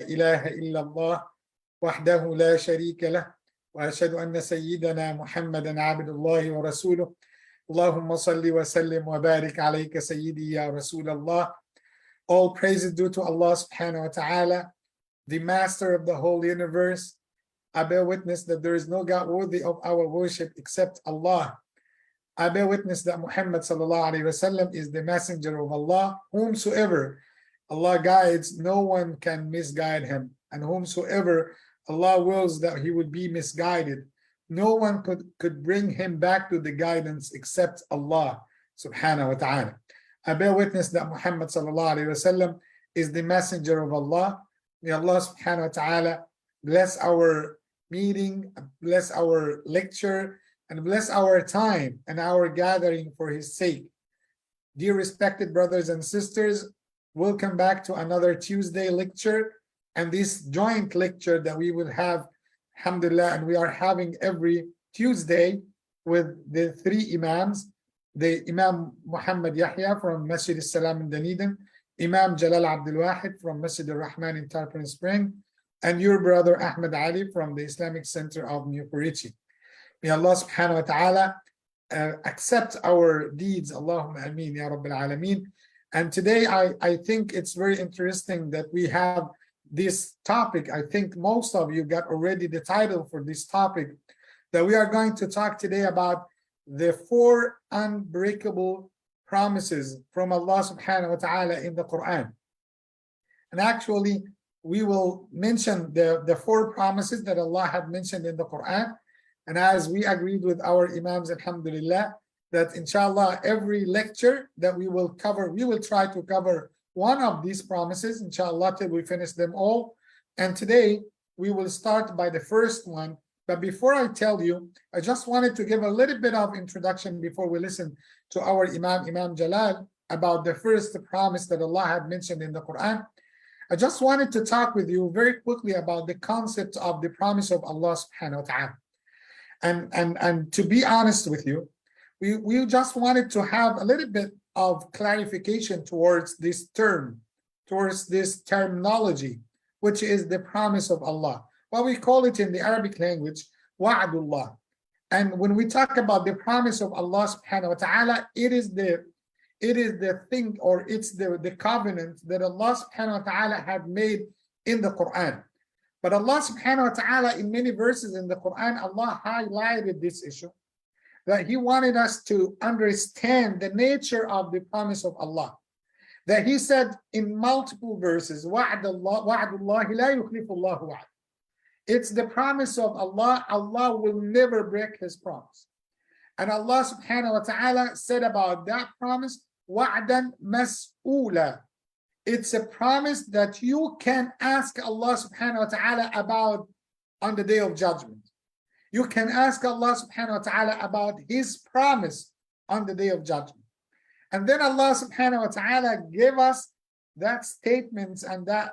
إله إلا الله وحده لا شريك له وأشهد أن سيدنا محمدا عبد الله ورسوله اللهم صل وسلم وبارك عليك سيدي يا رسول الله. All praise is due to Allah subhanahu wa ta'ala, the master of the whole universe. I bear witness that there is no God worthy of our worship except Allah. I bear witness that Muhammad sallallahu alaihi wasallam is the messenger of Allah. Whomsoever Allah guides, no one can misguide him. And whomsoever Allah wills that he would be misguided, no one could bring him back to the guidance except Allah subhanahu wa ta'ala. I bear witness that Muhammad sallallahu alaihi wasallam is the messenger of Allah. May Allah subhanahu wa ta'ala bless our meeting, bless our lecture, and bless our time and our gathering for his sake. Dear respected brothers and sisters, welcome back to another Tuesday lecture and this joint lecture that we will have, alhamdulillah, and we are having every Tuesday with the three Imams, the Imam Muhammad Yahya from Masjid al-Salam in Dunedin, Imam Jalal Abdul Wahid from Masjid al-Rahman in Tarpon Spring, and your brother Ahmed Ali from the Islamic Center of Richey. May Allah subhanahu wa ta'ala accept our deeds. Allahumma ameen ya Rabbil Alameen. And today I think it's very interesting that we have this topic. I think most of you got already the title for this topic, that we are going to talk today about the 4 unbreakable promises from Allah subhanahu wa ta'ala in the Quran. And actually, we will mention the 4 promises that Allah had mentioned in the Quran. And as we agreed with our Imams, alhamdulillah, that inshallah, every lecture that we will cover, we will try to cover one of these promises, inshallah, till we finish them all. And today, we will start by the first one. But before I tell you, I just wanted to give a little bit of introduction before we listen to our Imam Jalal, about the first promise that Allah had mentioned in the Quran. I just wanted to talk with you very quickly about the concept of the promise of Allah subhanahu wa ta'ala. And to be honest with you, we just wanted to have a little bit of clarification towards this term, towards this terminology, which is the promise of Allah. What we call it in the Arabic language, wa'adullah. And when we talk about the promise of Allah subhanahu wa ta'ala, it is the thing, or it's the covenant that Allah subhanahu wa ta'ala had made in the Quran. But Allah subhanahu wa ta'ala, in many verses in the Quran, Allah highlighted this issue, that He wanted us to understand the nature of the promise of Allah. That He said in multiple verses, wa'adullahi la yukhlifu Allahu wa'ad. It's the promise of Allah. Allah will never break His promise. And Allah subhanahu wa ta'ala said about that promise, wa'dan mas'ula. It's a promise that you can ask Allah subhanahu wa ta'ala about on the day of judgment. You can ask Allah subhanahu wa ta'ala about His promise on the day of judgment. And then Allah subhanahu wa ta'ala gave us that statement and that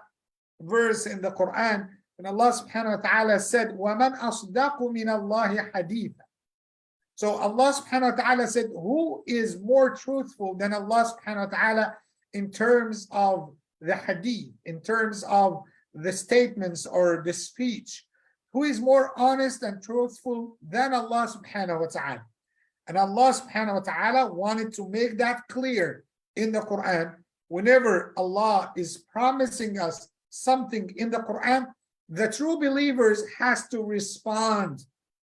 verse in the Quran. And Allah subhanahu wa ta'ala said, وَمَنْ أَصْدَقُ مِنَ اللَّهِ حَدِيثًا. So Allah subhanahu wa ta'ala said, who is more truthful than Allah subhanahu wa ta'ala in terms of the hadith, in terms of the statements or the speech? Who is more honest and truthful than Allah subhanahu wa ta'ala? And Allah subhanahu wa ta'ala wanted to make that clear in the Quran. Whenever Allah is promising us something in the Quran, the true believers has to respond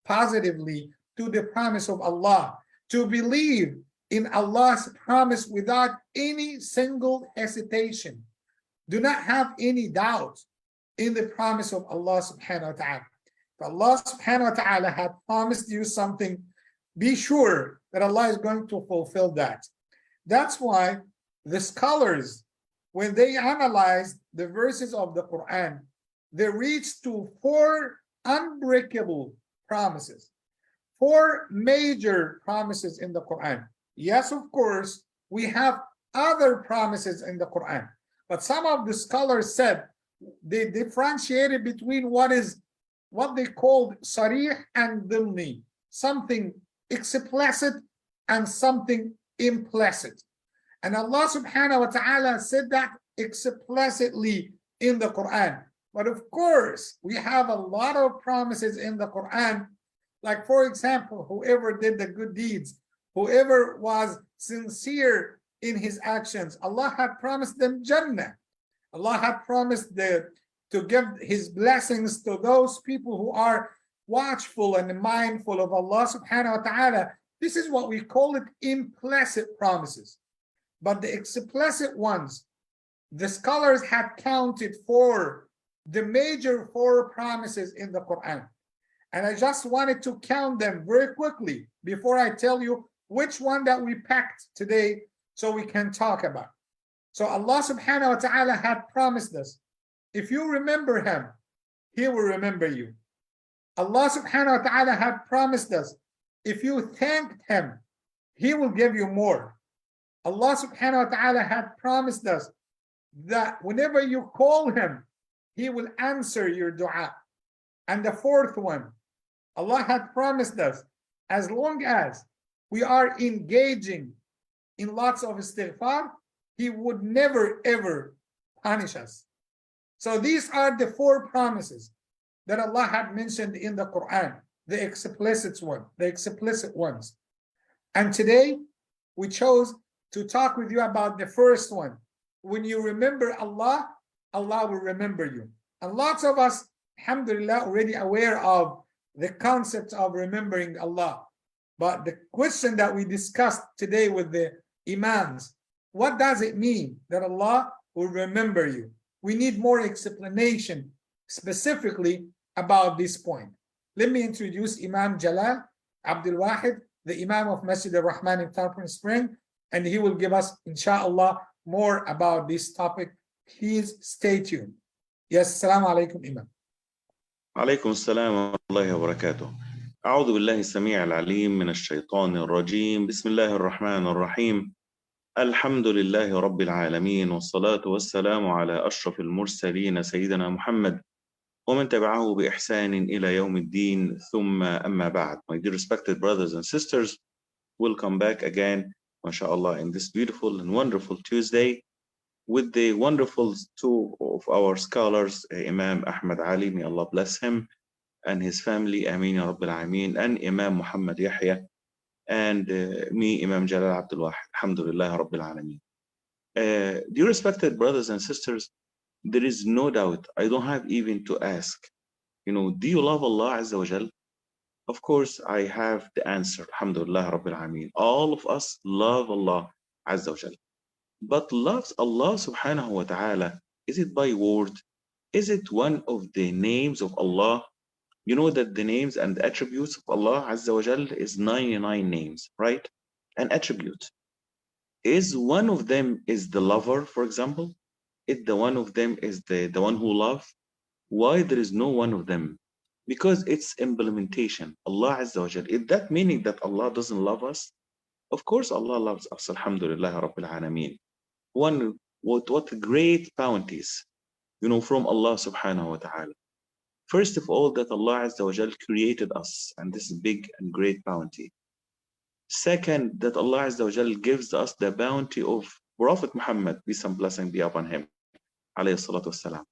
positively to the promise of Allah, to believe in Allah's promise without any single hesitation. Do not have any doubt in the promise of Allah subhanahu wa ta'ala. If Allah subhanahu wa ta'ala had promised you something, be sure that Allah is going to fulfill that. That's why the scholars, when they analyzed the verses of the Quran, they reached to 4 unbreakable promises, 4 major promises in the Quran. Yes, of course, we have other promises in the Quran, but some of the scholars said they differentiated between what they called sarih and dhimni, something explicit and something implicit. And Allah subhanahu wa ta'ala said that explicitly in the Quran. But of course, we have a lot of promises in the Quran. Like, for example, whoever did the good deeds, whoever was sincere in his actions, Allah had promised them Jannah. Allah had promised to give his blessings to those people who are watchful and mindful of Allah subhanahu wa ta'ala. This is what we call it implicit promises. But the explicit ones, the scholars have counted for the major 4 promises in the Quran. And I just wanted to count them very quickly before I tell you which one that we packed today so we can talk about. So Allah subhanahu wa ta'ala had promised us, if you remember him, he will remember you. Allah subhanahu wa ta'ala had promised us, if you thanked him, he will give you more. Allah subhanahu wa ta'ala had promised us that whenever you call him, he will answer your dua. And the 4th one, Allah had promised us, as long as we are engaging in lots of istighfar, he would never ever punish us. So these are the 4 promises that Allah had mentioned in the Quran, the explicit ones. And today we chose to talk with you about the first one. When you remember Allah, Allah will remember you. And lots of us, alhamdulillah, already aware of the concept of remembering Allah. But the question that we discussed today with the imams, what does it mean that Allah will remember you? We need more explanation specifically about this point. Let me introduce Imam Jalal Abdul Wahid, the Imam of Masjid al-Rahman in Tarpon Spring, and he will give us, inshallah, more about this topic. Please stay tuned. Yes, assalamu alaikum, Imam. عليكم السلام ورحمة الله وبركاته. أعوذ بالله السميع العليم من الشيطان الرجيم. بسم الله الرحمن الرحيم. الحمد لله رب العالمين، والصلاة والسلام على أشرف المرسلين سيدنا محمد ومن تبعه بإحسان إلى يوم الدين، ثم أما بعد. My dear respected brothers and sisters, welcome back again, mashallah, in this beautiful and wonderful Tuesday with the wonderful 2 of our scholars, Imam Ahmad Ali, may Allah bless him, and his family, Ameen Ya Rabbil Alameen, and Imam Muhammad Yahya, and me, Imam Jalal Abdul Wahid, alhamdulillah Rabbil Alameen. Dear respected brothers and sisters, there is no doubt, I don't have even to ask, do you love Allah Azza wa Jal? Of course, I have the answer, alhamdulillah Rabbil Alameen. All of us love Allah Azza wa Jal. But loves Allah subhanahu wa ta'ala, is it by word? Is it one of the names of Allah? You know that the names and the attributes of Allah Azza wa Jal is 99 names, right? And attributes. Is one of them is the lover, for example? Is the one of them is the one who loves? Why there is no one of them? Because it's implementation. Allah Azza wa Jal. Is that meaning that Allah doesn't love us? Of course Allah loves us, alhamdulillah Rabbil Alameen. What great bounties, from Allah subhanahu wa ta'ala. First of all, that Allah Azza wa Jal created us, and this is big and great bounty. Second, that Allah Azza wa Jal gives us the bounty of Prophet Muhammad, peace and blessing be upon him, alayhi salatu wassalam.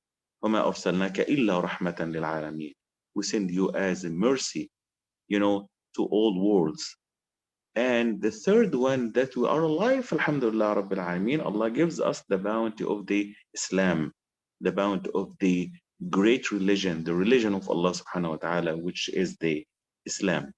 وَمَا أَرْسَلْنَاكَ إِلَّا رَحْمَةً لِلْعَالَمِينَ. We send you as a mercy, to all worlds. And the third one, that we are alive, alhamdulillah Rabbil Alameen, Allah gives us the bounty of the Islam, the bounty of the great religion, the religion of Allah subhanahu wa ta'ala, which is the Islam.